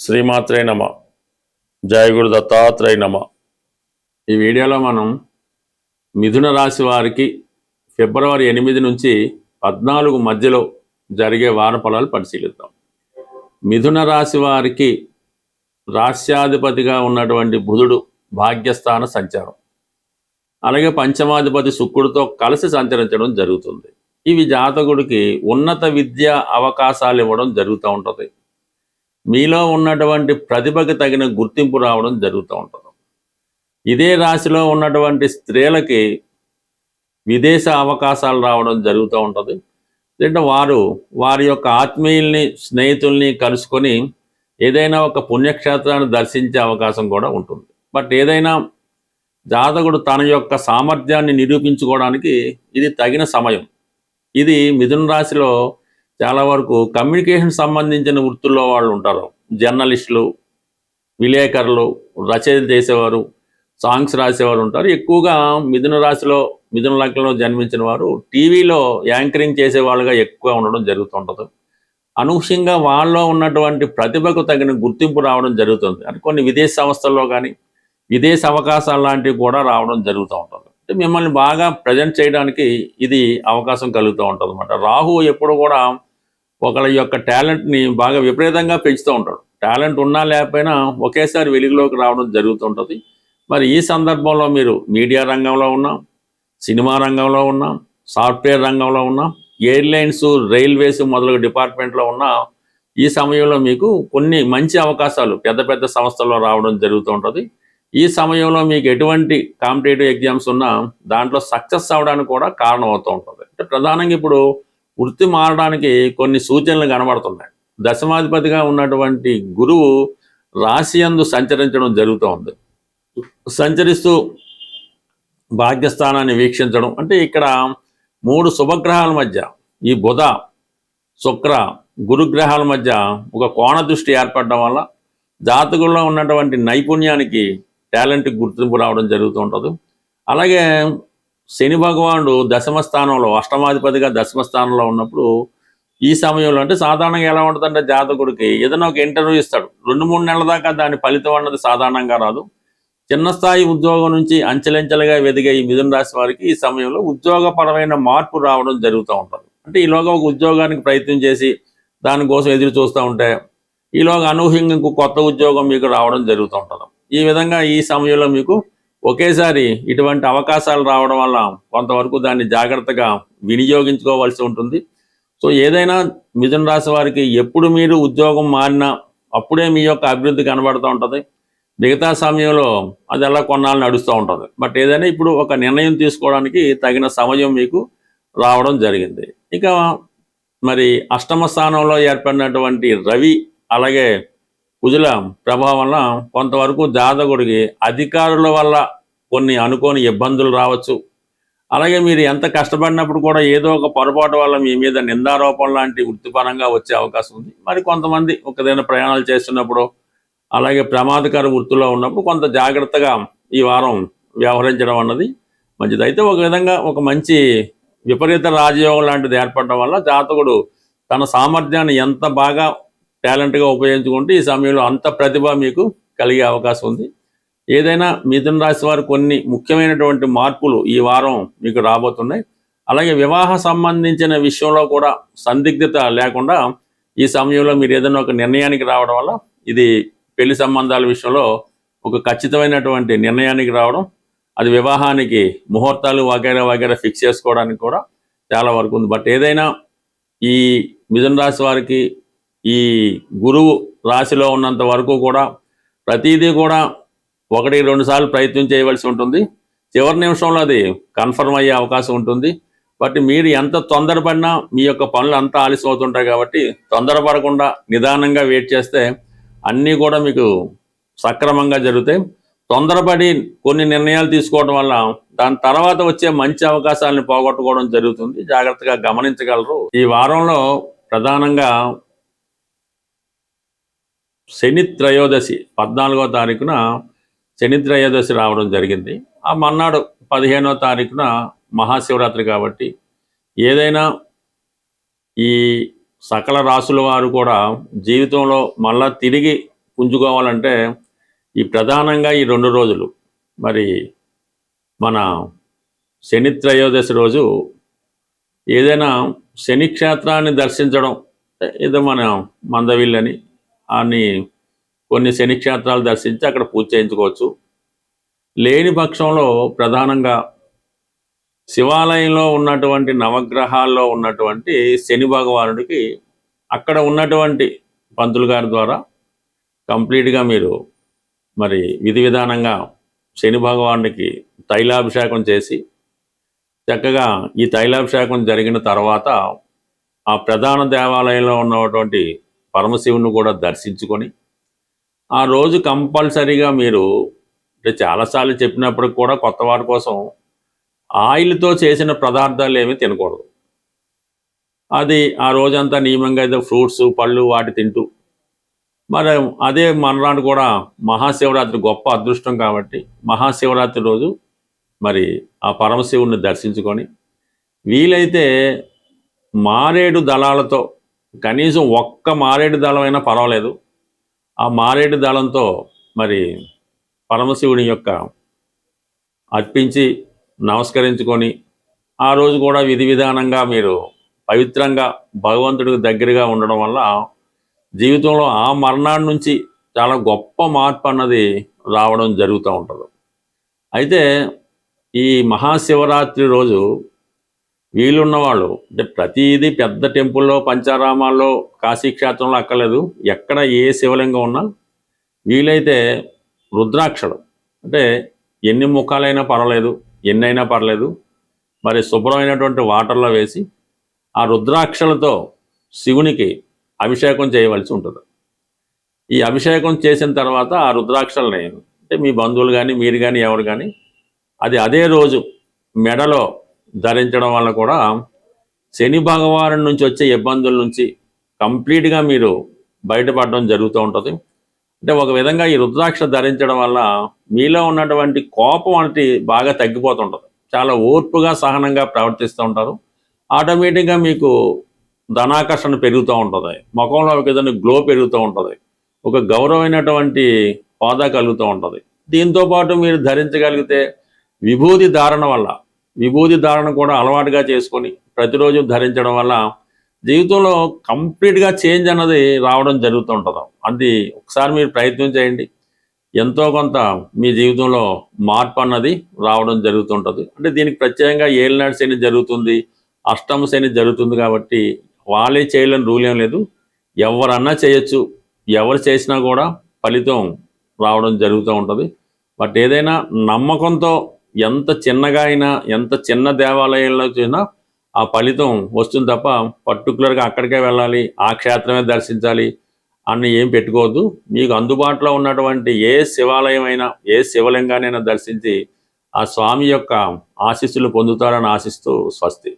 శ్రీమాత్రే నమ. జయ గురు దత్తాత్రేయ నమ. ఈ వీడియోలో మనం మిథున రాశి వారికి ఫిబ్రవరి 8 నుంచి 14 మధ్యలో జరిగే వార ఫలాలు పరిశీలిద్దాం. మిథున రాశి వారికి రాశ్యాధిపతిగా ఉన్నటువంటి బుధుడు భాగ్యస్థాన సంచారం, అలాగే పంచమాధిపతి శుక్రుడితో కలిసి సంచరించడం జరుగుతుంది. ఇవి జాతకుడికి ఉన్నత విద్యా అవకాశాలు ఇవ్వడం జరుగుతూ ఉంటుంది. మీలో ఉన్నటువంటి ప్రతిభకి తగిన గుర్తింపు రావడం జరుగుతూ ఉంటుంది. ఇదే రాశిలో ఉన్నటువంటి స్త్రీలకి విదేశ అవకాశాలు రావడం జరుగుతూ ఉంటుంది. అంటే వారి యొక్క ఆత్మీయుల్ని, స్నేహితుల్ని కలుసుకొని ఏదైనా ఒక పుణ్యక్షేత్రాన్ని దర్శించే అవకాశం కూడా ఉంటుంది. బట్ ఏదైనా జాతకుడు తన యొక్క సామర్థ్యాన్ని నిరూపించుకోవడానికి ఇది తగిన సమయం. ఇది మిథున రాశిలో చాలా వరకు కమ్యూనికేషన్ సంబంధించిన వృత్తుల్లో వాళ్ళు ఉంటారు. జర్నలిస్టులు, విలేకరులు, రచయిత చేసేవారు, సాంగ్స్ రాసేవారు ఉంటారు. ఎక్కువగా మిథున రాశిలో, మిథున లగ్నంలో జన్మించిన వారు టీవీలో యాంకరింగ్ చేసేవాళ్ళుగా ఎక్కువ ఉండడం జరుగుతుంటుంది. అనూహ్యంగా వాళ్ళలో ఉన్నటువంటి ప్రతిభకు తగిన గుర్తింపు రావడం జరుగుతుంది. అంటే కొన్ని విదేశ సంస్థల్లో కానీ విదేశ అవకాశాలు లాంటివి కూడా రావడం జరుగుతూ ఉంటుంది. అంటే మిమ్మల్ని బాగా ప్రజెంట్ చేయడానికి ఇది అవకాశం కలుగుతూ ఉంటుంది అన్నమాట. రాహు ఎప్పుడు కూడా ఒకళ్ళ యొక్క టాలెంట్ని బాగా విపరీతంగా పెంచుతూ ఉంటాడు. టాలెంట్ ఉన్నా లేకపోయినా ఒకేసారి వెలుగులోకి రావడం జరుగుతుంటుంది. మరి ఈ సందర్భంలో మీరు మీడియా రంగంలో ఉన్నా, సినిమా రంగంలో ఉన్నా, సాఫ్ట్వేర్ రంగంలో ఉన్నా, ఎయిర్లైన్స్, రైల్వేస్ మొదలగు డిపార్ట్మెంట్లో ఉన్న ఈ సమయంలో మీకు కొన్ని మంచి అవకాశాలు పెద్ద పెద్ద సంస్థల్లో రావడం జరుగుతూ ఉంటుంది. ఈ సమయంలో మీకు ఎటువంటి కాంపిటేటివ్ ఎగ్జామ్స్ ఉన్నా దాంట్లో సక్సెస్ అవ్వడానికి కూడా కారణం అవుతూ ఉంటుంది. అంటే ప్రధానంగా ఇప్పుడు వృత్తి మారడానికి కొన్ని సూచనలు కనబడుతున్నాయి. దశమాధిపతిగా ఉన్నటువంటి గురువు రాశి యందు సంచరించడం జరుగుతూ ఉంది. సంచరిస్తూ భాగ్యస్థానాన్ని వీక్షించడం అంటే ఇక్కడ 3 శుభగ్రహాల మధ్య, ఈ బుధ, శుక్ర, గురుగ్రహాల మధ్య ఒక కోణ దృష్టి ఏర్పడడం వల్ల జాతకుల్లో ఉన్నటువంటి నైపుణ్యానికి, టాలెంట్కి గుర్తింపు రావడం జరుగుతూ ఉంటుంది. అలాగే శని భగవానుడు దశమ స్థానంలో, అష్టమాధిపతిగా దశమ స్థానంలో ఉన్నప్పుడు ఈ సమయంలో అంటే సాధారణంగా ఎలా ఉంటుందంటే జాతకుడికి ఏదైనా ఒక ఇంటర్వ్యూ ఇస్తాడు. 2-3 నెలల దాకా దాని ఫలితం అన్నది సాధారణంగా రాదు. చిన్న స్థాయి ఉద్యోగం నుంచి అంచెలంచెలుగా ఎదిగే ఈ మిథున రాశి వారికి ఈ సమయంలో ఉద్యోగపరమైన మార్పు రావడం జరుగుతూ ఉంటుంది. అంటే ఈలోగా ఒక ఉద్యోగానికి ప్రయత్నం చేసి దానికోసం ఎదురు చూస్తూ ఉంటే ఈలోగా అనూహ్యంగా ఇంకో కొత్త ఉద్యోగం మీకు రావడం జరుగుతూ ఉంటుంది. ఈ విధంగా ఈ సమయంలో మీకు ఒకేసారి ఇటువంటి అవకాశాలు రావడం వల్ల కొంతవరకు దాన్ని జాగ్రత్తగా వినియోగించుకోవాల్సి ఉంటుంది. సో ఏదైనా మిథున రాశి వారికి ఎప్పుడు మీరు ఉద్యోగం మారినా అప్పుడే మీ యొక్క అభివృద్ధి కనబడుతూ ఉంటుంది. మిగతా సమయంలో అది అలా కొన్నాళ్ళు నడుస్తూ ఉంటుంది. బట్ ఏదైనా ఇప్పుడు ఒక నిర్ణయం తీసుకోవడానికి తగిన సమయం మీకు రావడం జరిగింది. ఇక మరి అష్టమ స్థానంలో ఏర్పడినటువంటి రవి అలాగే కుజుల ప్రభావం వల్ల కొంతవరకు జాతకుడికి అధికారుల వల్ల కొన్ని అనుకోని ఇబ్బందులు రావచ్చు. అలాగే మీరు ఎంత కష్టపడినప్పుడు కూడా ఏదో ఒక పొరపాటు వల్ల మీ మీద నిందారోపణ లాంటి వృత్తిపరంగా వచ్చే అవకాశం ఉంది. మరి కొంతమంది ఒకదైనా ప్రయాణాలు చేస్తున్నప్పుడు, అలాగే ప్రమాదకర వృత్తిలో ఉన్నప్పుడు కొంత జాగ్రత్తగా ఈ వారం వ్యవహరించడం అన్నది మంచిది. అయితే ఒక విధంగా ఒక మంచి విపరీత రాజయోగం లాంటిది ఏర్పడడం వల్ల జాతకుడు తన సామర్థ్యాన్ని ఎంత బాగా టాలెంట్గా ఉపయోగించుకుంటే ఈ సమయంలో అంత ప్రతిభ మీకు కలిగే అవకాశం ఉంది. ఏదైనా మిథున రాశి వారు కొన్ని ముఖ్యమైనటువంటి మార్పులు ఈ వారం మీకు రాబోతున్నాయి. అలాగే వివాహ సంబంధించిన విషయంలో కూడా సందిగ్ధత లేకుండా ఈ సమయంలో మీరు ఏదైనా ఒక నిర్ణయానికి రావడం వల్ల ఇది పెళ్లి సంబంధాల విషయంలో ఒక ఖచ్చితమైనటువంటి నిర్ణయానికి రావడం, అది వివాహానికి ముహూర్తాలు వగైరా వగైరా ఫిక్స్ చేసుకోవడానికి కూడా చాలా వరకు ఉంది. బట్ ఏదైనా ఈ మిథున రాశి వారికి ఈ గురువు రాశిలో ఉన్నంత వరకు కూడా ప్రతిదీ కూడా 1-2 సార్లు ప్రయత్నం చేయవలసి ఉంటుంది. చివరి నిమిషంలో అది కన్ఫర్మ్ అయ్యే అవకాశం ఉంటుంది. బట్ మీరు ఎంత తొందరపడినా మీ యొక్క పనులు అంతా ఆలస్యం అవుతుంటాయి. కాబట్టి తొందరపడకుండా నిదానంగా వెయిట్ చేస్తే అన్నీ కూడా మీకు సక్రమంగా జరుగుతాయి. తొందరపడి కొన్ని నిర్ణయాలు తీసుకోవడం వల్ల దాని తర్వాత వచ్చే మంచి అవకాశాలను పోగొట్టుకోవడం జరుగుతుంది. జాగ్రత్తగా గమనించగలరు. ఈ వారంలో ప్రధానంగా శని త్రయోదశి 14వ తారీఖున శని త్రయోదశి రావడం జరిగింది. ఆ మన్నాడు 15వ తారీఖున మహాశివరాత్రి. కాబట్టి ఏదైనా ఈ సకల రాసుల వారు కూడా జీవితంలో మళ్ళా తిరిగి పుంజుకోవాలంటే ఈ ప్రధానంగా ఈ 2 రోజులు మరి మన శని త్రయోదశి రోజు ఏదైనా శని క్షేత్రాన్ని దర్శించడం, ఏదో మన మందవిల్లని అని కొన్ని శని క్షేత్రాలు దర్శించి అక్కడ పూజ చేయించుకోవచ్చు. లేని పక్షంలో ప్రధానంగా శివాలయంలో ఉన్నటువంటి నవగ్రహాల్లో ఉన్నటువంటి శని భగవానుడికి అక్కడ ఉన్నటువంటి పంతులు గారి ద్వారా కంప్లీట్గా మీరు మరి విధి విధానంగా శని భగవానుడికి తైలాభిషేకం చేసి చక్కగా ఈ తైలాభిషేకం జరిగిన తర్వాత ఆ ప్రధాన దేవాలయంలో ఉన్నటువంటి పరమశివుని కూడా దర్శించుకొని ఆ రోజు కంపల్సరీగా మీరు అంటే చాలాసార్లు చెప్పినప్పటికి కూడా కొత్త వారి కోసం ఆయిల్తో చేసిన పదార్థాలు ఏమీ తినకూడదు. అది ఆ రోజంతా నియమంగా ఏదో ఫ్రూట్స్ పళ్ళు వాటి తింటూ మరి అదే మర్నాడు కూడా మహాశివరాత్రి గొప్ప అదృష్టం కాబట్టి మహాశివరాత్రి రోజు మరి ఆ పరమశివుని దర్శించుకొని వీలైతే మారేడు దళాలతో కనీసం ఒక్క మారేడు దళమైనా పర్వాలేదు, ఆ మారేడు దళంతో మరి పరమశివుని యొక్క అర్పించి నమస్కరించుకొని ఆ రోజు కూడా విధి విధానంగా మీరు పవిత్రంగా భగవంతుడికి దగ్గరగా ఉండడం వల్ల జీవితంలో ఆ మర్నాడు నుంచి చాలా గొప్ప మార్పు అన్నది రావడం జరుగుతూ ఉంటుంది. అయితే ఈ మహాశివరాత్రి రోజు వీలున్నవాళ్ళు అంటే ప్రతిదీ పెద్ద టెంపుల్లో పంచారామాల్లో కాశీక్షేత్రంలో అక్కర్లేదు, ఎక్కడ ఏ శివలింగం ఉన్నా వీలైతే రుద్రాక్షలు అంటే ఎన్ని ముఖాలైనా పర్వాలేదు, ఎన్నైనా పర్లేదు, మరి శుభ్రమైనటువంటి వాటర్లో వేసి ఆ రుద్రాక్షలతో శివునికి అభిషేకం చేయవలసి ఉంటుంది. ఈ అభిషేకం చేసిన తర్వాత ఆ రుద్రాక్షల్ని అంటే మీ బంధువులు కానీ మీరు కానీ ఎవరు కానీ అది అదే రోజు మెడలో ధరించడం వల్ల కూడా శని భగవాను నుంచి వచ్చే ఇబ్బందుల నుంచి కంప్లీట్గా మీరు బయటపడడం జరుగుతూ ఉంటుంది. అంటే ఒక విధంగా ఈ రుద్రాక్ష ధరించడం వల్ల మీలో ఉన్నటువంటి కోపం అనేది బాగా తగ్గిపోతుంటుంది, చాలా ఓర్పుగా సహనంగా ప్రవర్తిస్తూ ఉంటారు. ఆటోమేటిక్గా మీకు ధనాకర్షణ పెరుగుతూ ఉంటుంది, ముఖంలో ఒక విధంగా గ్లో పెరుగుతూ ఉంటుంది, ఒక గౌరవమైనటువంటి హోదా కలుగుతూ ఉంటుంది. దీంతోపాటు మీరు ధరించగలిగితే విభూది ధారణ వల్ల విభూది ధారణ కూడా అలవాటుగా చేసుకొని ప్రతిరోజు ధరించడం వల్ల జీవితంలో కంప్లీట్గా చేంజ్ అన్నది రావడం జరుగుతూ ఉంటుంది. అది ఒకసారి మీరు ప్రయత్నం చేయండి, ఎంతో కొంత మీ జీవితంలో మార్పు అన్నది రావడం జరుగుతుంటుంది. అంటే దీనికి ప్రత్యేకంగా ఏలినాడు శని జరుగుతుంది, అష్టమ శని జరుగుతుంది కాబట్టి వాళ్ళే చేయలేని రూల్ ఏం లేదు, ఎవరన్నా చేయొచ్చు, ఎవరు చేసినా కూడా ఫలితం రావడం జరుగుతూ ఉంటుంది. బట్ ఏదైనా నమ్మకంతో ఎంత చిన్నగా అయినా ఎంత చిన్న దేవాలయంలో చూసినా ఆ ఫలితం వస్తుంది తప్ప పర్టికులర్గా అక్కడికే వెళ్ళాలి, ఆ క్షేత్రమే దర్శించాలి అని ఏం పెట్టుకోవద్దు. మీకు అందుబాటులో ఉన్నటువంటి ఏ శివాలయం అయినా ఏ శివలింగానైనా దర్శించి ఆ స్వామి యొక్క ఆశీస్సులు పొందుతారని ఆశిస్తూ స్వస్తి.